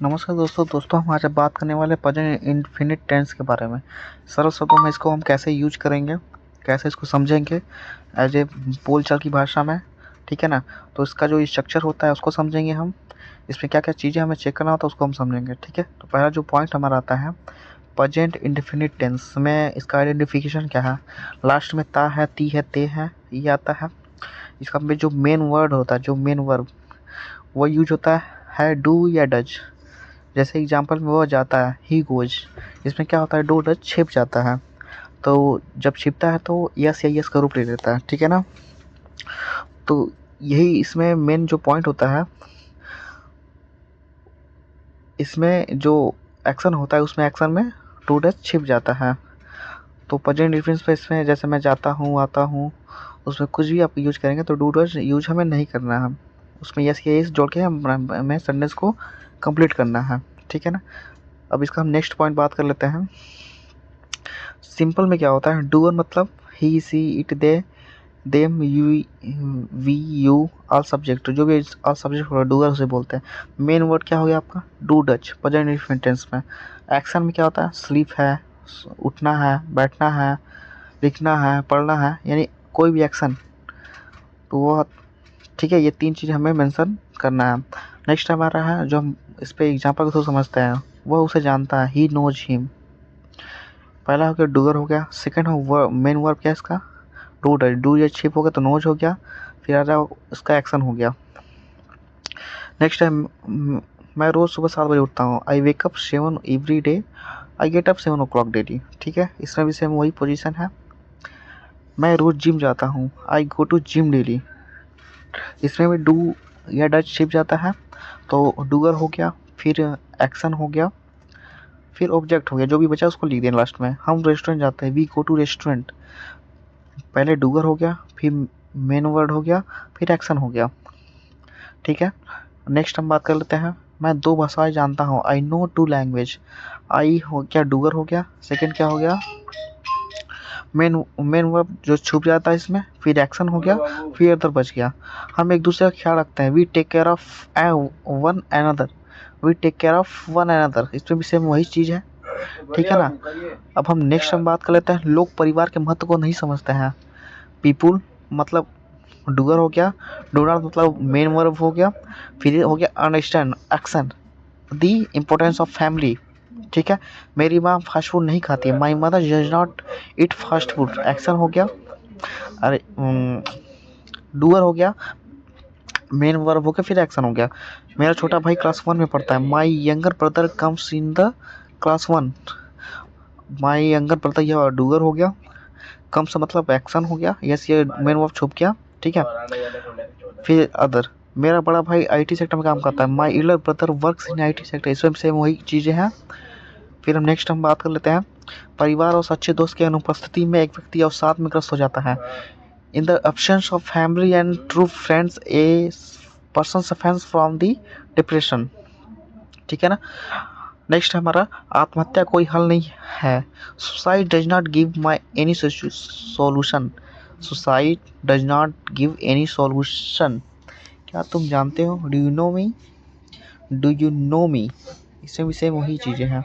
नमस्कार दोस्तों हम आज बात करने वाले प्रेजेंट इंडेफिनिट टेंस के बारे में। सरल शब्दों में इसको हम कैसे यूज करेंगे, कैसे इसको समझेंगे एज ए बोलचाल की भाषा में, ठीक है ना। तो इसका जो स्ट्रक्चर होता है उसको समझेंगे हम, इसमें क्या क्या चीज़ें हमें चेक करना होता है उसको हम समझेंगे, ठीक है। तो पहला जो पॉइंट हमारा आता है प्रेजेंट इंडेफिनिट टेंस में, इसका आइडेंटिफिकेशन क्या है। लास्ट में ता है, ती है, ते है, ये आता है। इसका में जो मेन वर्ड होता है, जो मेन वर्ब, वो यूज होता है डू या डज। जैसे एग्जांपल में वो जाता है ही गोज, इसमें क्या होता है डू डज छिप जाता है, तो जब छिपता है तो यस या यस का रूप ले लेता है, ठीक है ना। तो यही इसमें मेन जो पॉइंट होता है, इसमें जो एक्शन होता है उसमें एक्शन में डू डज छिप जाता है। तो प्रेजेंट डिफरेंस पे इसमें जैसे मैं जाता हूँ, आता हूँ, उसमें कुछ भी आप यूज करेंगे तो डू डज यूज हमें नहीं करना है, उसमें यस या यस जोड़ के हमें सेंटेंस को कंप्लीट करना है, ठीक है ना। अब इसका हम नेक्स्ट पॉइंट बात कर लेते हैं। सिंपल में क्या होता है, डूअर मतलब he, she, it, they, them, you, we, you, all subject, जो भी ऑल सब्जेक्ट होगा डूअर उसे बोलते हैं। मेन वर्ड क्या हो गया आपका do does present indefinite tense में। एक्शन में क्या होता है स्लीप है, उठना है, बैठना है, लिखना है, पढ़ना है, यानी कोई भी एक्शन, तो वो ठीक है। ये तीन चीज़ हमें मेंशन करना है। नेक्स्ट हमारा है जो हम इस पे एग्जांपल के थ्रू समझते हैं, वह उसे जानता है, ही नोज हिम। पहला हो गया डूअर हो गया, सेकंड हो मेन वर्ब क्या है इसका डू डज, डू या छिप हो गया तो नोज हो गया, फिर आ रहा इसका एक्शन हो गया। नेक्स्ट है मैं रोज़ सुबह 7 बजे उठता हूँ, I wake up 7 every day, I get up 7 o'clock daily, ठीक है। इसमें भी सेम वही पोजीशन है। मैं रोज़ जिम जाता हूँ, आई गो टू जिम डेली, इसमें भी डू या डज छिप जाता है, तो डूअर हो गया, फिर एक्शन हो गया, फिर ऑब्जेक्ट हो गया, जो भी बचा उसको लिख दें लास्ट में। हम रेस्टोरेंट जाते हैं, वी गो टू रेस्टोरेंट, पहले डूअर हो गया, फिर मेन वर्ड हो गया, फिर एक्शन हो गया, ठीक है। नेक्स्ट हम बात कर लेते हैं, मैं 2 भाषाएं जानता हूँ, आई नो 2 लैंग्वेज। आई हो गया डूअर हो गया, सेकंड क्या हो गया मेन मेन वर्ब जो छुप जाता है इसमें, फिर एक्शन हो गया, फिर अदर बच गया। हम एक दूसरे का ख्याल रखते हैं, we take care of one another, we take care of one another, इसमें भी सेम वही चीज़ है, ठीक है ना। अब हम बात कर लेते हैं, लोग परिवार के महत्व को नहीं समझते हैं। पीपुल मतलब डूअर हो गया, डू नॉट मतलब मेन वर्ब हो गया, फिर हो गया understand action, the importance of family, ठीक है। मेरी माँ फास्ट फूड नहीं खाती है, my mother does not eat fast food, action हो गया। अरे डूअर हो गया, मेन वर्ब हो गया, फिर एक्शन हो गया। मेरा छोटा भाई क्लास 1 में पढ़ता है, my younger brother comes in the class 1, my younger brother ये डूअर हो गया, कम्स मतलब एक्शन हो गया, यस ये मेन वर्ब छुप गया, ठीक है। फिर अदर, मेरा बड़ा भाई आईटी सेक्टर में काम करता है, माई इलर brother works in IT sector, इसमें सेम वही चीज़ें हैं। फिर हम बात कर लेते हैं, परिवार और सच्चे दोस्त की अनुपस्थिति में एक व्यक्ति अवसाद में ग्रस्त हो जाता है। In the absence of family and true friends a person suffers from the depression, ठीक है ना। नेक्स्ट हमारा आत्महत्या कोई हल नहीं है, suicide does not give my any solution, suicide does not give any solution. क्या तुम जानते हो, do you know me, do you know me, इसमें भी सेम वही चीज़ें हैं।